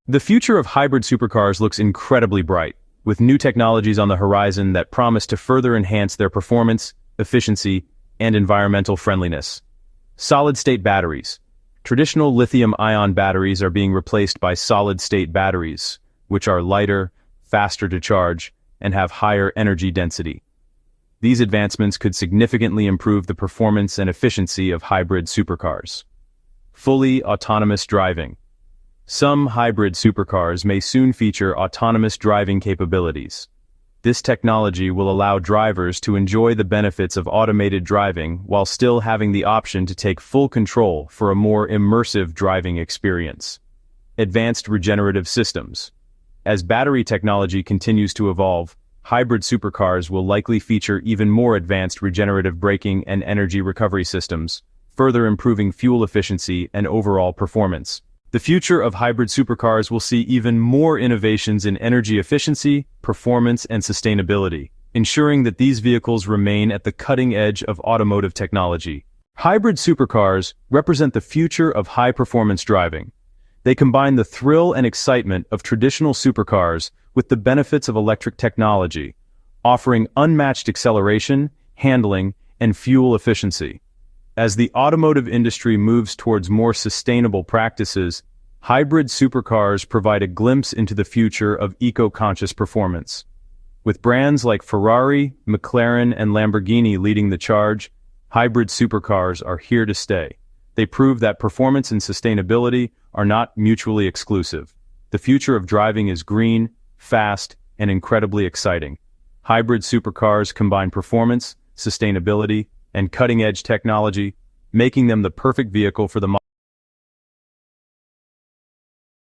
The future of hybrid supercars looks incredibly bright, with new technologies on the horizon that promise to further enhance their performance, efficiency, and environmental friendliness. Solid-state batteries. Traditional lithium-ion batteries are being replaced by solid-state batteries, which are lighter, faster to charge, and have higher energy density. These advancements could significantly improve the performance and efficiency of hybrid supercars. Fully autonomous driving. Some hybrid supercars may soon feature autonomous driving capabilities. This technology will allow drivers to enjoy the benefits of automated driving while still having the option to take full control for a more immersive driving experience. Advanced regenerative systems. As battery technology continues to evolve, hybrid supercars will likely feature even more advanced regenerative braking and energy recovery systems, further improving fuel efficiency and overall performance. The future of hybrid supercars will see even more innovations in energy efficiency, performance, and sustainability, ensuring that these vehicles remain at the cutting edge of automotive technology. Hybrid supercars represent the future of high-performance driving. They combine the thrill and excitement of traditional supercars with the benefits of electric technology, offering unmatched acceleration, handling, and fuel efficiency. As the automotive industry moves towards more sustainable practices, hybrid supercars provide a glimpse into the future of eco-conscious performance. With brands like Ferrari, McLaren, and Lamborghini leading the charge, hybrid supercars are here to stay. They prove that performance and sustainability are not mutually exclusive. The future of driving is green, fast, and incredibly exciting. Hybrid supercars combine performance, sustainability, and cutting-edge technology, making them the perfect vehicle for the